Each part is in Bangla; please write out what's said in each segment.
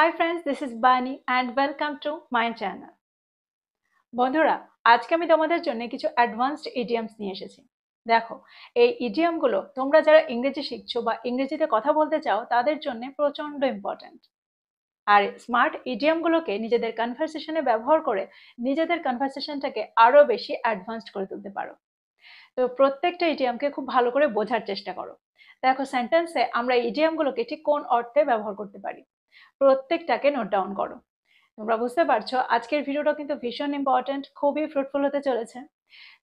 Hi friends, this is Bani and welcome to my channel. বন্ধুরা, আজকে আমি তোমাদের জন্য কিছু অ্যাডভান্সড ইডিয়মস নিয়ে এসেছি। দেখো, এই ইডিয়মগুলো তোমরা যারা ইংরেজি শিখছো বা ইংরেজিতে কথা বলতে চাও তাদের জন্য প্রচন্ড ইম্পর্ট্যান্ট। আর স্মার্ট ইডিয়মগুলোকে নিজেদের কনভারসেশনে ব্যবহার করে নিজেদের কনভারসেশনটাকে আরো বেশি অ্যাডভান্সড করে তুলতে পারো। তো প্রত্যেকটা ইডিয়মকে খুব ভালো করে বোঝার চেষ্টা করো। দেখো, সেন্টেন্সে আমরা ইডিয়মগুলোকে ঠিক কোন অর্থে ব্যবহার করতে পারি, প্রত্যেকটাকে নোট ডাউন করো। তোমরা বুঝতে পারছো আজকের ভিডিওটা কিন্তু ভীষণ ইম্পর্টেন্ট, খুবই ফ্রুটফুল হতে চলেছে।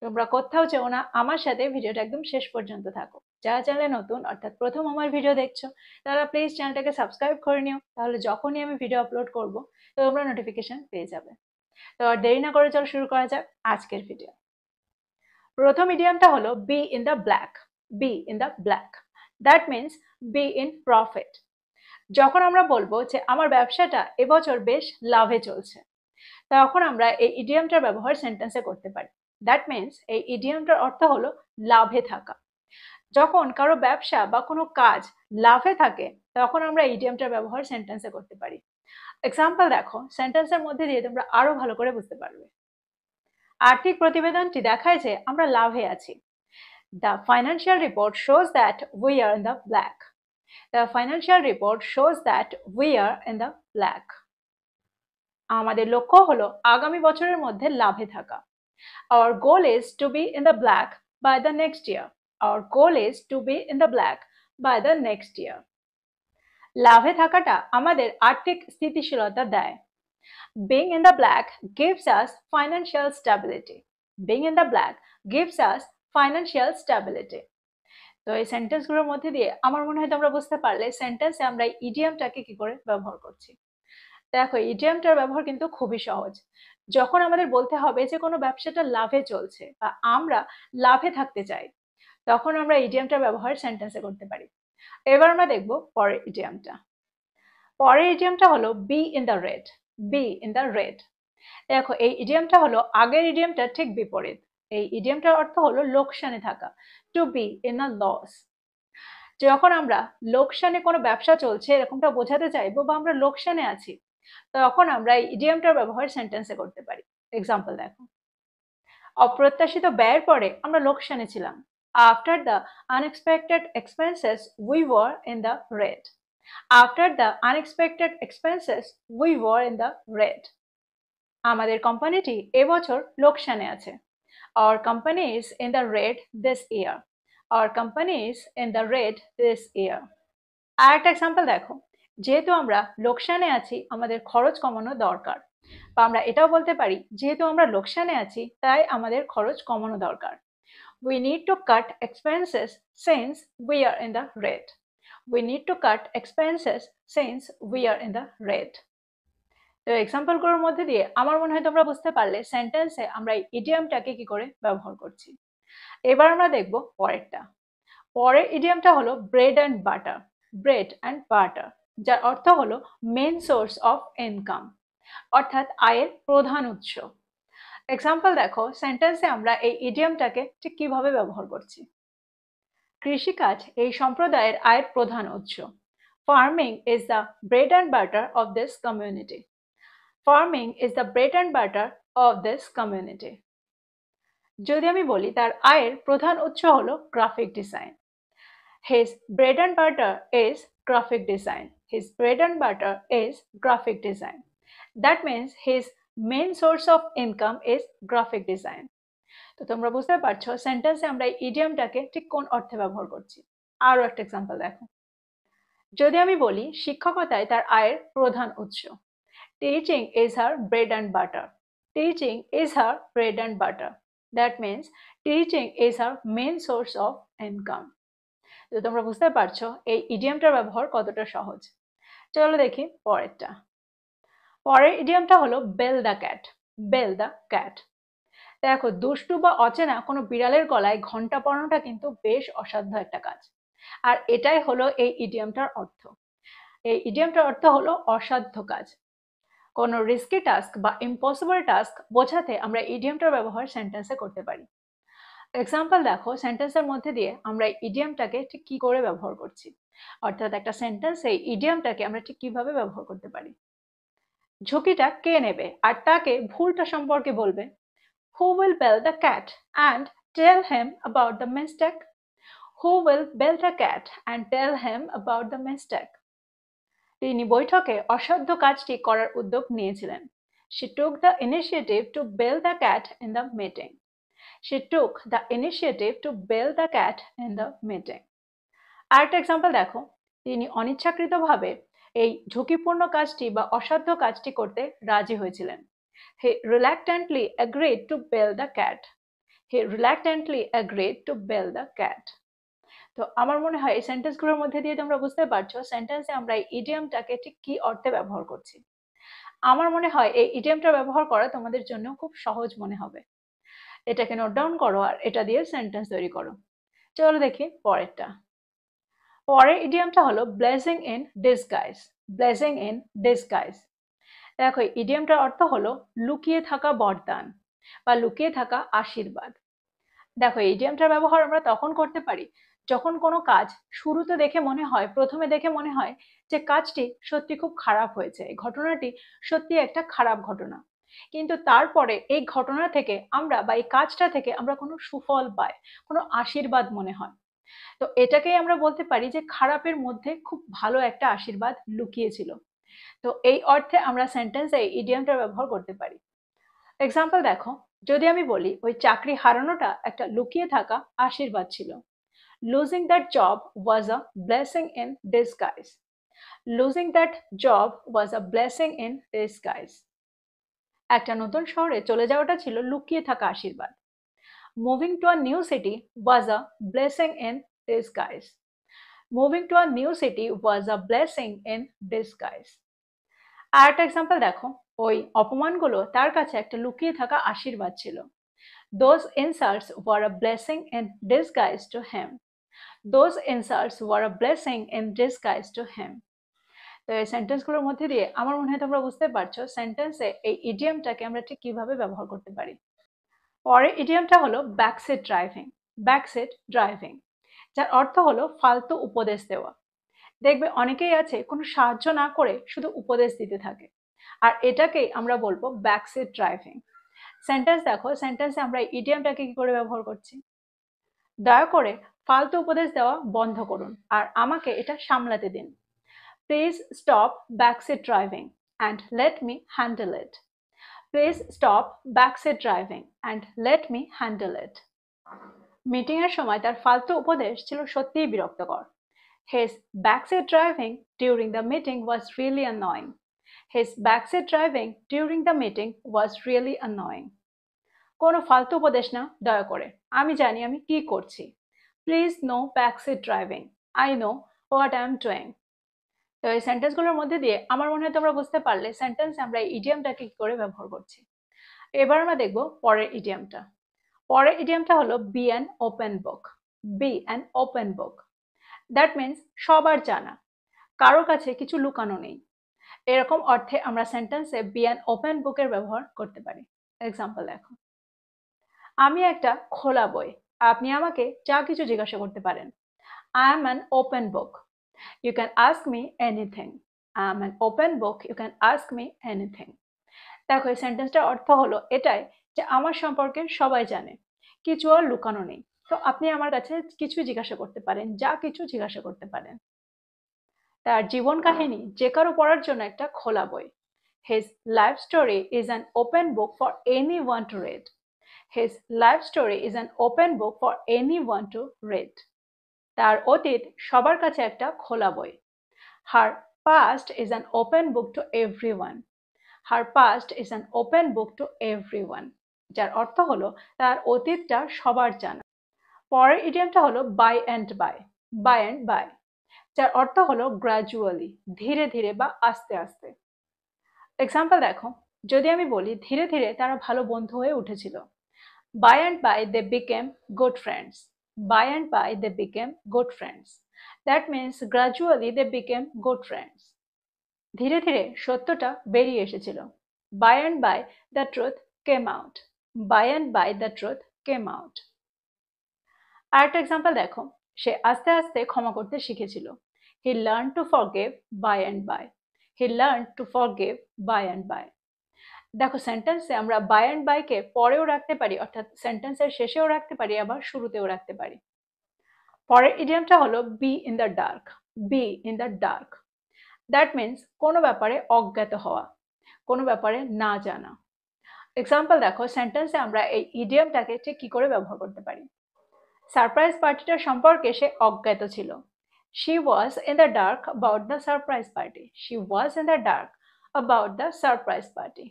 তোমরা কোথাও যেও না, আমার সাথে ভিডিওটা একদম শেষ পর্যন্ত থাকো। যারা চ্যানেলে নতুন অর্থাৎ প্রথম আমার ভিডিও দেখছো তারা প্লিজ চ্যানেলটাকে সাবস্ক্রাইব করে নিও, তাহলে যখনই আমি ভিডিও আপলোড করব তোমরা নোটিফিকেশন পেয়ে যাবে। তো আর দেরি না করে চলো শুরু করা যাক আজকের ভিডিও। প্রথম ইডিয়ামটা হলো be in the black. Be in the black, that means be in profit. যখন আমরা বলবো যে আমার ব্যবসাটা এবছর বেশ লাভে চলছে, তখন আমরা এই ইডিয়মটার ব্যবহার সেন্টেন্সে করতে পারি। দ্যাট মিনস এই ইডিয়মটার অর্থ হলো লাভে থাকা। যখন কারো ব্যবসা বা কোনো কাজ লাভে থাকে তখন আমরা ইডিয়মটার ব্যবহার সেন্টেন্সে করতে পারি। এক্সাম্পল দেখো, সেন্টেন্সের মধ্যে দিয়ে তোমরা আরো ভালো করে বুঝতে পারবে। আর্থিক প্রতিবেদনটি দেখায় যে আমরা লাভে আছি। The financial report shows that we are in the black. The financial report shows that we are in the black. আমাদের লক্ষ্য হলো আগামী বছরের মধ্যে লাভে থাকা। Our goal is to be in the black by the next year. Our goal is to be in the black by the next year. লাভে থাকাটা আমাদের আর্থিক স্থিতিশীলতা দেয়। Being in the black gives us financial stability. Being in the black gives us financial stability. তো এই সেন্টেন্সগুলোর মধ্যে দিয়ে আমার মনে হয় তোমরা বুঝতে পারলে সেন্টেন্সে আমরা ইডিয়মটাকে কি করে ব্যবহার করছি। দেখো, ইডিয়মটার ব্যবহার কিন্তু খুবই সহজ। যখন আমাদের বলতে হবে যে কোনো ব্যবসাটা লাভে চলছে বা আমরা লাভে থাকতে চাই, তখন আমরা ইডিয়মটার ব্যবহার সেন্টেন্সে করতে পারি। এবার আমরা দেখব পরের ইডিয়মটা। পরের ইডিয়মটা হলো be in the red. Be in the red. দেখো, এই ইডিয়মটা হলো আগের ইডিয়মটার ঠিক বিপরীত। এই ইডিয়মটার অর্থ হলো লোকসানে থাকা, to be in a loss. যখন আমরা লোকসানে কোনো ব্যবসা চলছে এরকমটা বোঝাতে চাইবো বা আমরা লোকসানে আছি, তখন আমরা এই ইডিয়মটার ব্যবহার সেন্টেন্সে করতে পারি। এক্সাম্পল দেখো, অপ্রত্যাশিত ব্যয়ের পরে আমরা লোকসানে ছিলাম। After the unexpected expenses we were in the red. After the unexpected expenses we were in the red. আমাদের কোম্পানিটি এবছর লোকসানে আছে। Our company is in the red this year. Our company is in the red this year. আর একটা এক্সাম্পল দেখো, যেহেতু আমরা লোকসানে আছি আমাদের খরচ কমানো দরকার। বা আমরা এটাও বলতে পারি যেহেতু আমরা লোকসানে আছি তাই আমাদের খরচ কমানো দরকার। We need to cut expenses since we are in the red. We need to cut expenses since we are in the red. তো এক্সাম্পলগুলোর মধ্যে দিয়ে আমার মনে হয় তোমরা বুঝতে পারলে সেন্টেন্সে আমরা এই ইডিয়মটাকে কি করে ব্যবহার করছি। এবার আমরা দেখব পরেরটা। পরের ইডিয়মটা হলো bread and butter. Bread and butter, যার অর্থ হলো মেন সোর্স অফ ইনকাম, অর্থাৎ আয়ের প্রধান উৎস। এক্সাম্পল দেখো, সেন্টেন্সে আমরা এই ইডিয়মটাকে ঠিক কিভাবে ব্যবহার করছি। কৃষিকাজ এই সম্প্রদায়ের আয়ের প্রধান উৎস। Farming is the bread and butter of this community. Farming is the bread and butter of this community. যদি আমি বলি তার আয়ের প্রধান উৎস হলো graphic design, his bread and butter is graphic design. His bread and butter is graphic design. That means his main source of income is graphic design. তো তোমরা বুঝতে পারছো সেন্টেন্সে আমরা ইডিয়মটাকে ঠিক কোন অর্থে ব্যবহার করছি। আরো একটা এক্সাম্পল দেখো, যদি আমি বলি শিক্ষকতায় তার আয়ের প্রধান উৎস। Teaching is her bread and butter. Teaching is her bread and butter. That means teaching is her main source of income. তো তোমরা বুঝতে পারছো এই ইডিয়মটার ব্যবহার কতটা সহজ। চলো দেখি পরেরটা। পরের ইডিয়মটা হলো bell the cat. Bell the cat. দেখো, দুষ্টু বা অচেনা কোনো বিড়ালের গলায় ঘন্টা পরানোটা কিন্তু বেশ অসাধ্য একটা কাজ, আর এটাই হলো এই ইডিয়মটার অর্থ। এই ইডিয়মটার অর্থ হলো অসাধ্য কাজ। কোনো রিস্কি টাস্ক বা ইম্পসিবল টাস্ক বোঝাতে আমরা ইডিয়মটার ব্যবহার সেন্টেন্সে করতে পারি। এক্সাম্পল দেখো, সেন্টেন্সের মধ্যে দিয়ে আমরা ইডিয়মটাকে ঠিক কি করে ব্যবহার করছি, অর্থাৎ একটা সেন্টেন্সে ইডিয়মটাকে আমরা ঠিক কিভাবে ব্যবহার করতে পারি। ঝুঁকিটা কে নেবে আর তাকে ভুলটা সম্পর্কে বলবে? Who will bail the cat and tell him about the mistake? Who will bail the cat and tell him about the mistake? তিনি বৈঠকে অসাধ্য কাজটি করার উদ্যোগ নিয়েছিলেন। She took the initiative to bail the cat in the meeting. She took the initiative to bail the cat in the meeting. আরেকটা এক্সাম্পল দেখো, তিনি অনিচ্ছাকৃতভাবে এই ঝুঁকিপূর্ণ কাজটি বা অসাধ্য কাজটি করতে রাজি হয়েছিলেন। He reluctantly agreed to bail the cat. He reluctantly agreed to bail the cat. তো আমার মনে হয় এই সেন্টেন্সগুলোর মধ্যে দিয়ে তোমরা বুঝতে পারছো সেন্টেন্সে আমরা এই ইডিয়ামটাকে ঠিক কি অর্থে ব্যবহার করছি। আমার মনে হয় এই ইডিয়ামটা ব্যবহার করা তোমাদের জন্য খুব সহজ মনে হবে। এটাকে নোট ডাউন করো আর এটা দিয়ে সেন্টেন্স তৈরি করো। চলো দেখি পরেরটা। পরের ইডিয়ামটা হলো blessing in disguise. Blessing in disguise. দেখো ইডিয়ামটার অর্থ হলো লুকিয়ে থাকা বরদান বা লুকিয়ে থাকা আশীর্বাদ। দেখো ইডিয়ামটার ব্যবহার আমরা তখন করতে পারি যখন কোনো কাজ শুরুতে দেখে মনে হয়, প্রথমে দেখে মনে হয় যে কাজটি সত্যি খুব খারাপ হয়েছে, এই ঘটনাটি সত্যি একটা খারাপ ঘটনা, কিন্তু তারপরে এই ঘটনা থেকে আমরা বা এই কাজটা থেকে আমরা কোনো সুফল পাই, কোনো আশীর্বাদ মনে হয়। তো এটাকেই আমরা বলতে পারি যে খারাপের মধ্যে খুব ভালো একটা আশীর্বাদ লুকিয়েছিল। তো এই অর্থে আমরা সেন্টেন্সে এই ইডিয়ামটা ব্যবহার করতে পারি। এক্সাম্পল দেখো, যদি আমি বলি ওই চাকরি হারানোটা একটা লুকিয়ে থাকা আশীর্বাদ ছিল। Losing that job was a blessing in disguise. Losing that job was a blessing in disguise. একটা নতুন শহরে চলে যাওয়াটা ছিল লুকিয়ে থাকা আশীর্বাদ। Moving to a new city was a blessing in disguise. Moving to a new city was a blessing in disguise. আর একটা এক্সাম্পল দেখো, ওই অপমানগুলো তার কাছে একটা লুকিয়ে থাকা আশীর্বাদ ছিল। Those insults were a blessing in disguise to him. Those insults were a blessing in disguise to him. তো এই সেন্টেন্সগুলোর মধ্যে দিয়ে আমার মনে হয় তোমরা বুঝতে পারছো সেন্টেন্সে এই ইডিয়ামটাকে আমরা ঠিক কিভাবে ব্যবহার করতে পারি। পরের ইডিয়ামটা হলো ব্যাকসিট ড্রাইভিং। ব্যাকসিট ড্রাইভিং, যার অর্থ হলো ফালতু উপদেশ দেওয়া। দেখবে অনেকেই আছে কোনো সাহায্য না করে শুধু উপদেশ দিতে থাকে, আর এটাকেই আমরা বলবো ব্যাকসিট ড্রাইভিং। সেন্টেন্স দেখো, সেন্টেন্সে আমরা ইডিয়ামটাকে কি করে ব্যবহার করছি। দয়া করে ফালতু উপদেশ দেওয়া বন্ধ করুন আর আমাকে এটা সামলাতে দিন। Please stop backseat driving and let me handle it. Please stop backseat driving and let me handle it. Meeting এর সময় তার ফালতু উপদেশ ছিল সত্যিই বিরক্তকর। His backseat driving during the meeting was really annoying. His backseat driving during the meeting was really annoying. কোনো ফালতু উপদেশ না, দয়া করে, আমি জানি আমি কি করছি। Please no backseat driving, I know what I am doing. তো এই সেন্টেন্সগুলোর মধ্যে দিয়ে আমার মনে হয় তোমরা বুঝতে পারলে সেন্টেন্সে আমরা এই ইডিয়ামটাকে কি করে ব্যবহার করছি। এবার আমরা দেখব পরের ইডিয়ামটা। পরের ইডিয়ামটা হলো be an open book. Be an open book, that means সবার জানা, কারো কাছে কিছু লুকানো নেই। এরকম অর্থে আমরা সেন্টেন্সে বি অ্যান ওপেন বুকের ব্যবহার করতে পারি। এক্সাম্পল দেখো, আমি একটা খোলা বই, আপনি আমাকে যা কিছু জিজ্ঞাসা করতে পারেন। I am an open book. You can ask me anything. I am an open book. You can ask me anything. দেখো এই সেন্টেন্সটার অর্থ হলো এটাই যে আমার সম্পর্কে সবাই জানে, কিছু আর লুকানো নেই, তো আপনি আমার কাছে কিছু জিজ্ঞাসা করতে পারেন, যা কিছু জিজ্ঞাসা করতে পারেন। তার জীবন কাহিনী যে কারো পড়ার জন্য একটা খোলা বই। His life story is an open book for anyone to read. His life story is an open book for anyone to read. তার অতীত সবার কাছে একটা খোলা বই। Her past is an open book to everyone. Her past is an open book to everyone. যার অর্থ হলো তার অতীতটা সবার জানা। পরের ইডিয়ামটা হলো by and by. By and by, যার অর্থ হলো গ্র্যাজুয়ালি, ধীরে ধীরে বা আস্তে আস্তে। এক্সাম্পল দেখো, যদি আমি বলি ধীরে ধীরে তারা ভালো বন্ধু হয়ে উঠেছিল। By and by they became good friends. By and by they became good friends. That means gradually they became good friends. ধীরে ধীরে সত্যটা বেরিয়ে এসেছিল। By and by the truth came out. By and by the truth came out. আরেকটা এক্সাম্পল দেখো, সে আস্তে আস্তে ক্ষমা করতে শিখেছিল। He learned to forgive by and by. He learn to forgive by and by. দেখো সেন্টেন্সে আমরা বাই অ্যান্ড বাইকে পরেও রাখতে পারি, অর্থাৎ সেন্টেন্সের শেষেও রাখতে পারি, আবার শুরুতেও রাখতে পারি। পরের ইডিয়ামটা হলো be in the dark. Be in the dark, that means কোনো ব্যাপারে অজ্ঞাত হওয়া, কোনো ব্যাপারে না জানা। এক্সাম্পল দেখো, সেন্টেন্সে আমরা এই ইডিয়ামটাকে ঠিক কি করে ব্যবহার করতে পারি। সারপ্রাইজ পার্টিটার সম্পর্কে সে অজ্ঞাত ছিল। She was in the dark about the surprise party. She was in the dark about the surprise party.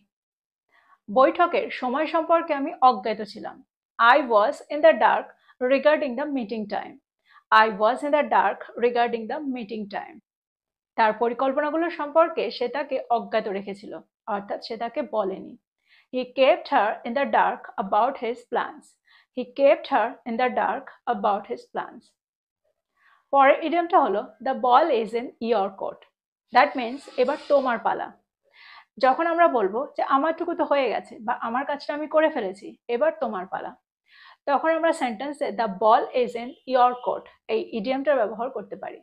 বৈঠকের সময় সম্পর্কে আমি অজ্ঞাত ছিলাম। I was in the dark regarding the meeting time. I was in the dark regarding the meeting time. তার পরিকল্পনাগুলো সম্পর্কে সে তাকে অজ্ঞাত রেখেছিল, অর্থাৎ সে তাকে বলেনি। He kept her in the dark about his plans. He kept her in the dark about his plans. পরের ইডিয়ামটা হলো the ball is in your court. That means এবার তোমার পালা। যখন আমরা বলবো যে আমারটুকু তো হয়ে গেছে বা আমার কাজটা আমি করে ফেলেছি, এবার তোমার পালা, তখন আমরা সেন্টেন্সে the ball is in your court এই ইডিয়ামটার ব্যবহার করতে পারি।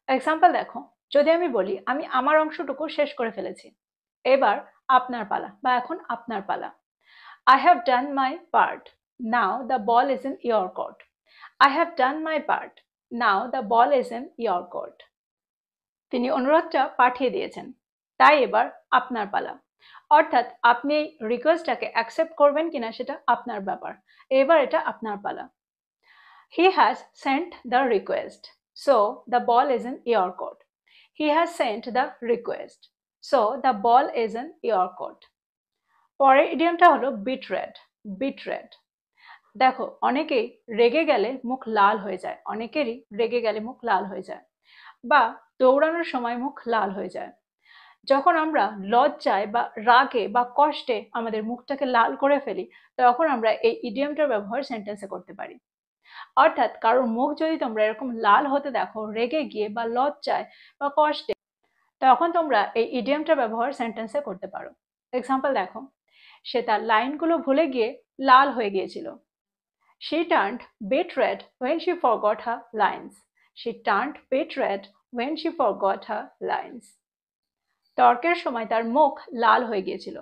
এক্সাম্পল দেখো, যদি আমি বলি আমি আমার অংশটুকু শেষ করে ফেলেছি, এবার আপনার পালা বা এখন আপনার পালা। I have done my part. Now the ball is in your court. I have done my part. Now the ball is in your court. তিনি অনুরোধটা পাঠিয়ে দিয়েছেন, তাই এবার আপনার পালা। অর্থাৎ আপনি এই রিকোয়েস্টটাকে অ্যাকসেপ্ট করবেন কিনা সেটা আপনার ব্যাপার, এবার এটা আপনার পালা। He has sent the request, so the ball is in your court. He has sent the request, so the ball is in your court. পরের ইডিয়ামটা হলো বিটরেড। বিটরেড, দেখো অনেকেই রেগে গেলে মুখ লাল হয়ে যায়, অনেকেরই রেগে গেলে মুখ লাল হয়ে যায়, বা দৌড়ানোর সময় মুখ লাল হয়ে যায়। যখন আমরা লজ্জায় বা রাগে বা কষ্টে আমাদের মুখটাকে লাল করে ফেলি, তখন আমরা এই ইডিয়ামটার ব্যবহার সেন্টেন্সে করতে পারি। অর্থাৎ কারোর মুখ যদি তোমরা এরকম লাল হতে দেখো রেগে গিয়ে বা লজ্জায় বা কষ্টে, তখন তোমরা এই ইডিয়ামটার ব্যবহার সেন্টেন্সে করতে পারো। এক্সাম্পল দেখো, সে তার লাইনগুলো ভুলে গিয়ে লাল হয়ে গিয়েছিল। She turned bit red when she forgot her lines. She turned bit red when she forgot her lines. তর্কের সময় তার মুখ লাল হয়ে গিয়েছিল।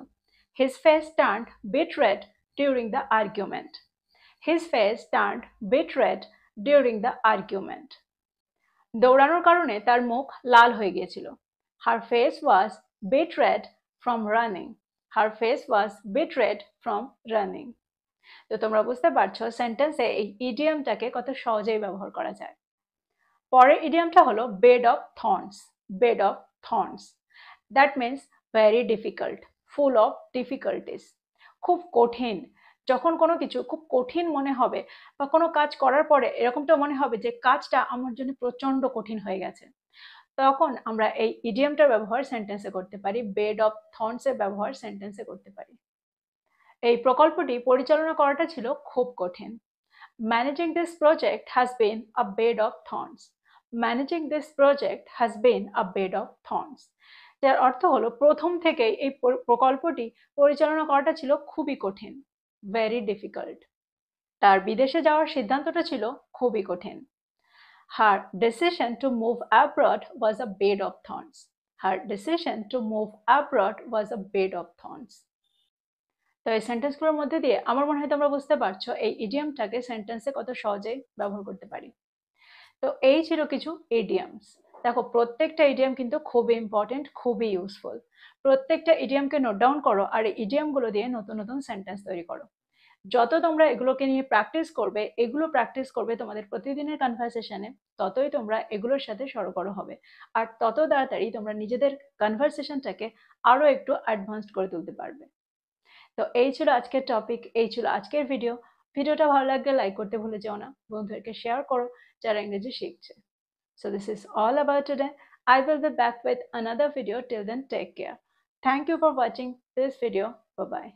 His face turned bit red during the argument. His face turned bit red during the argument. দৌড়ানোর কারণে তার মুখ লাল হয়ে গিয়েছিল। Her face was bit red from running. Her face was bit red from running. তো তোমরা বুঝতে পারছো সেন্টেন্সে এই ইডিয়ামটাকে কত সহজেই ব্যবহার করা যায়। পরের ইডিয়ামটা হলো bed of thorns. Bed of thorns, that means very difficult, full of difficulties, খুব কঠিন। যখন কোনো কিছু খুব কঠিন মনে হবে বা কোনো কাজ করার পরে এরকমটা মনে হবে যে কাজটা আমার জন্য প্রচন্ড কঠিন হয়ে গেছে, তখন আমরা এই ইডিয়ামটার ব্যবহার সেন্টেন্সে করতে পারি, বেড অফ থর্নসের ব্যবহার সেন্টেন্সে করতে পারি। এই প্রকল্পটি পরিচালনা করাটা ছিল খুব কঠিন। Managing this project has been a bed of thorns. Managing this project has been a bed of thorns, যার অর্থ হলো প্রথম থেকেই এই প্রকল্পটি পরিচালনা করাটা ছিল খুবই কঠিন, ভেরি ডিফিকাল্ট। তার বিদেশে যাওয়ার সিদ্ধান্তটা ছিল খুবই কঠিন। Her decision to move abroad was a bed of thorns. Her decision to move abroad was a bed of thorns. তো এই সেন্টেন্সগুলোর মধ্যে দিয়ে আমার মনে হয় তোমরা বুঝতে পারছো এই ইডিয়ামটাকে সেন্টেন্সে কত সহজেই ব্যবহার করতে পারি। তো এই ছিল কিছু ইডিয়ামস। দেখো প্রত্যেকটা ইডিয়াম কিন্তু খুবই ইম্পর্টেন্ট, খুবই ইউজফুল। প্রত্যেকটা ইডিয়ামকে নোট ডাউন করো আর এই ইডিয়ামগুলো দিয়ে নতুন নতুন সেন্টেন্স তৈরি করো। যত তোমরা এগুলোকে নিয়ে প্র্যাকটিস করবে, এগুলো প্র্যাকটিস করবে তোমাদের প্রতিদিনের কনভারসেশনে, ততই তোমরা এগুলোর সাথে সড়গড় হবে, আর তত তাড়াতাড়ি তোমরা নিজেদের কনভারসেশনটাকে আরো একটু অ্যাডভান্সড করে তুলতে পারবে। তো এই ছিল আজকের টপিক, এই ছিল আজকের ভিডিও। ভিডিওটা ভালো লাগলে লাইক করতে ভুলে যেও না, বন্ধুদেরকে শেয়ার করো যারা ইংরেজি শিখছে। So this is all about today. I will be back with another video. Till then, take care. Thank you for watching this video. Bye bye.